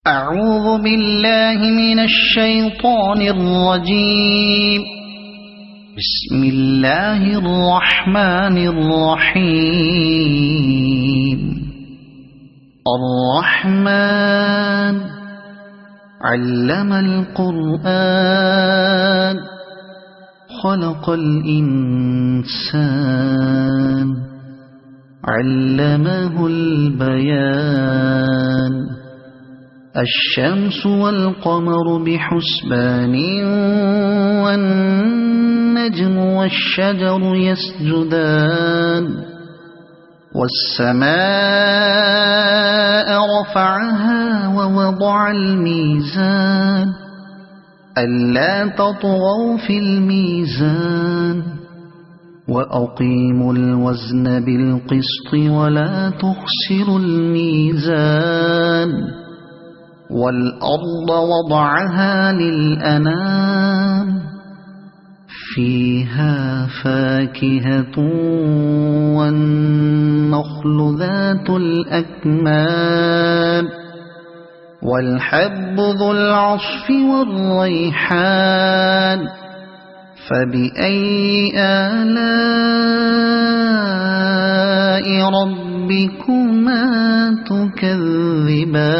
أعوذ بالله من الشيطان الرجيم. بسم الله الرحمن الرحيم. الرحمن علم القرآن خلق الإنسان علمه البيان. الشمس والقمر بحسبان والنجم والشجر يسجدان. والسماء رفعها ووضع الميزان ألا تطغوا في الميزان وأقيموا الوزن بالقسط ولا تخسروا الميزان. والأرض وضعها للأنام فيها فاكهة والنخل ذات الأكمام والحب ذو العصف والريحان. فبأي آلاء ربكما تكذبان.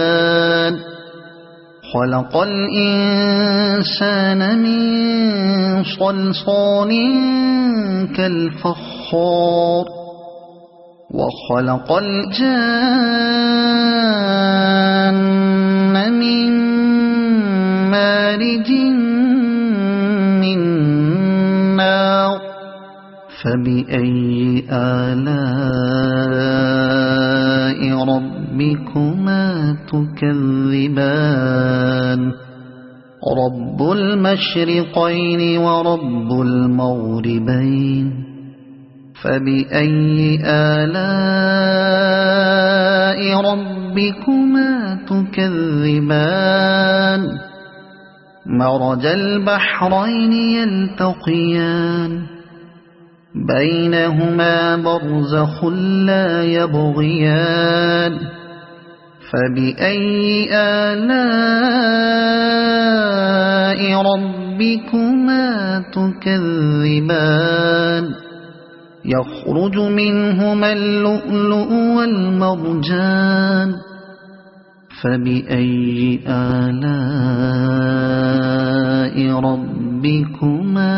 خلق الإنسان من صلصال كالفخار وخلق الجان من مارج من نار. فبأي آلاء ربكما تكذبان. رب المشرقين ورب المغربين. فبأي آلاء ربكما تكذبان. مرج البحرين يلتقيان بينهما برزخ لا يبغيان. فبأي آلاء ربكما تكذبان. يخرج منهما اللؤلؤ والمرجان. فبأي آلاء ربكما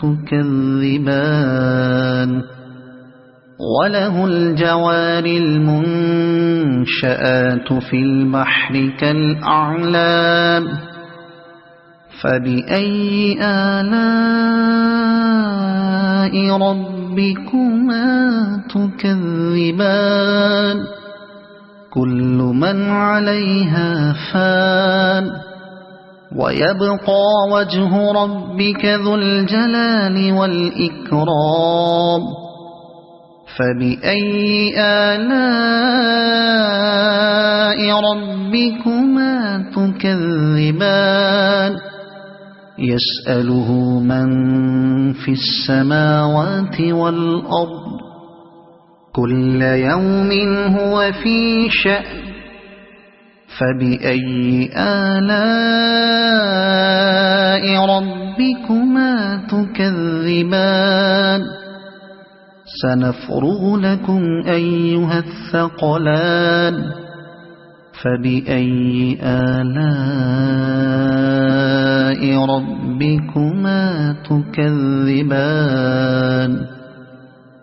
تكذبان. وله الجوار المنشآت في البحر كالأعلام. فبأي آلاء ربكما تكذبان. كل من عليها فان ويبقى وجه ربك ذو الجلال والإكرام. فبأي آلاء ربكما تكذبان. يسأله من في السماوات والأرض كل يوم هو في شأن. فبأي آلاء ربكما تكذبان. سنفرغ لكم أيها الثقلان. فبأي آلاء ربكما تكذبان.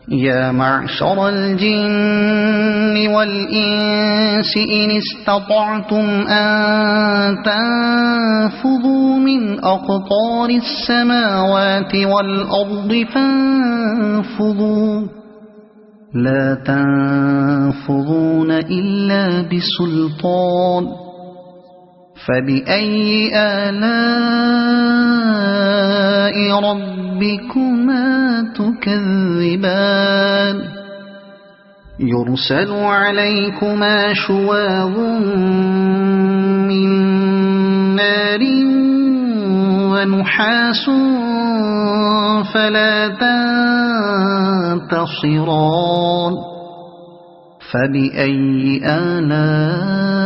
يا معشر الجن والإنس إن استطعتم أن تنفذوا من أقطار السماوات والأرض فانفذوا لا تنفذون إلا بسلطان. فبأي آلاء ربكما تكذبان. يرسل عليكما شواظ من نار ونحاس فلا تنتصران. فبأي آلاء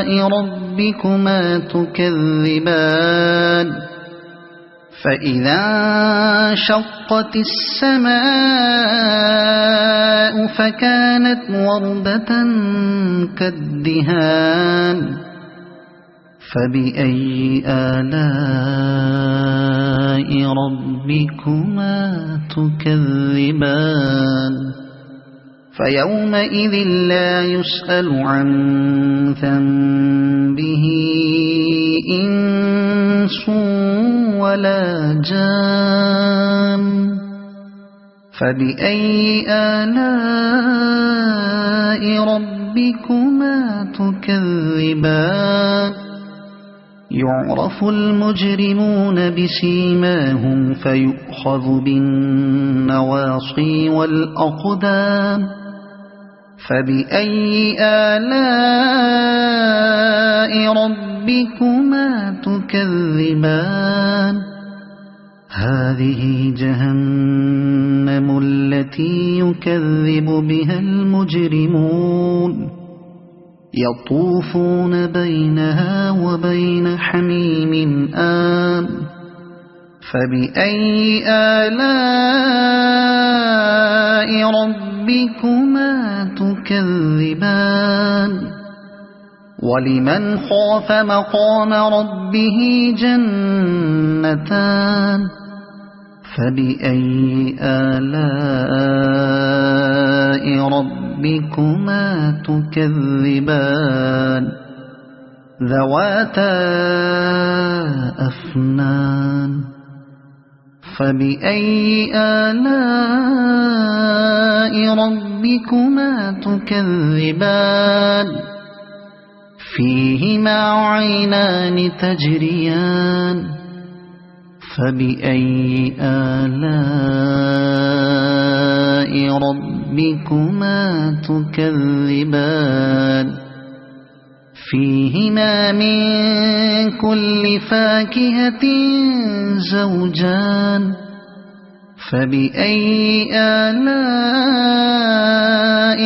ربكما تكذبان فإذا انشقت السماء فكانت وردة كالدهان فبأي آلاء ربكما تكذبان فيومئذ لا يسأل عن ذنبه إنس ولا جان فبأي آلاء ربكما تكذبان يعرف المجرمون بسيماهم فيؤخذ بالنواصي والأقدام فبأي آلاء ربكما تكذبان هذه جهنم التي يكذب بها المجرمون يطوفون بينها وبين حميم آن فبأي آلاء ربكما تكذبان ولمن خاف مقام ربه جنتان فبأي آلاء ربكما تكذبان ذواتا أفنان فبأي آلاء ربكما تكذبان فيهما عينان تجريان فبأي آلاء ربكما تكذبان فيهما من كل فاكهة زوجان فبأي آلاء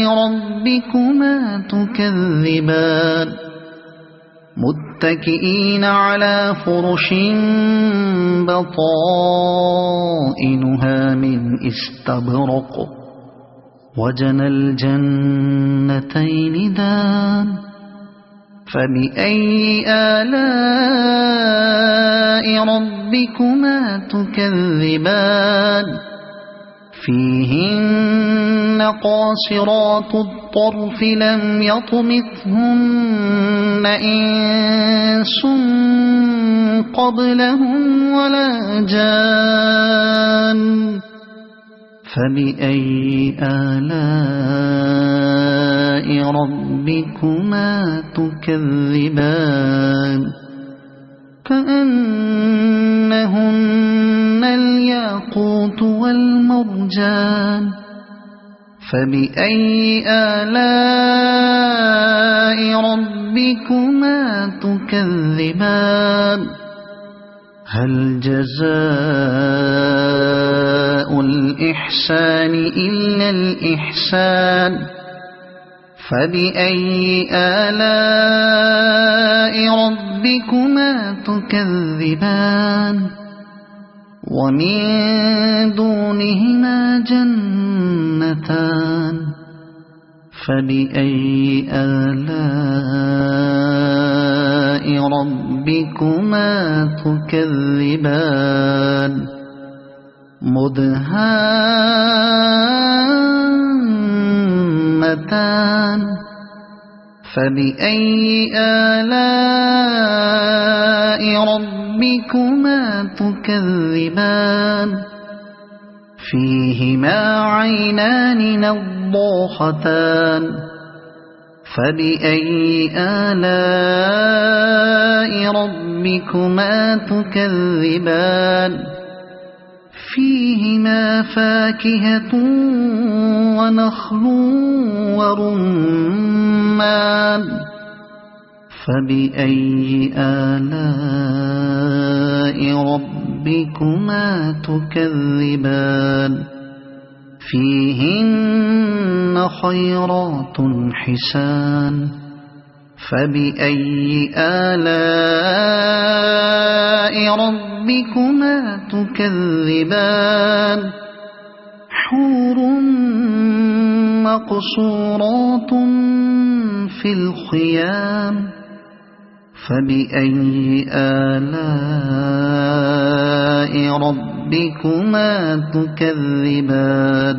ربكما تكذبان متكئين على فرش بطائنها من استبرق وجنى الجنتين دان فبأي آلاء ربكما تكذبان فيهن قاصرات الطرف لم يطمثهن إنس قبلهم ولا جان فبأي آلاء ربكما تكذبان كأنهن الياقوت والمرجان فبأي آلاء ربكما تكذبان هل جزاء الإحسان إلا الإحسان فبأي آلاء ربكما تكذبان ومن دونهما جنتان فبأي آلاء ربكما تكذبان مدهامتان فبأي آلاء ربكما تكذبان فيهما عينان نضاختان فبأي آلاء ربكما تكذبان فيهما فاكهة ونخل ورمان فبأي آلاء ربكما تكذبان فيهن خيرات حسان فبأي آلاء ربكما تكذبان حور مقصورات في الخيام فبأي آلاء ربكما تكذبان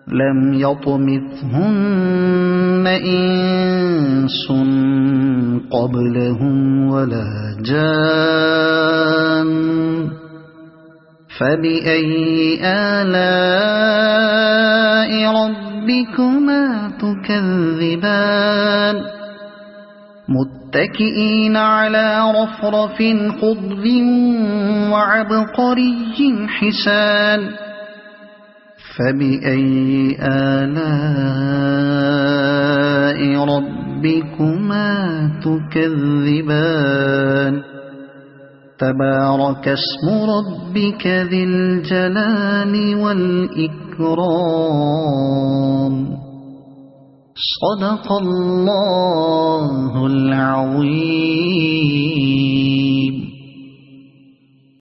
لم يطمثهن إنس قبلهم ولا جان فبأي آلاء ربكما تكذبان متكئين على رفرف خضر وعبقري حسان فبأي آلاء ربكما تكذبان تبارك اسم ربك ذي الجلال والإكرام صدق الله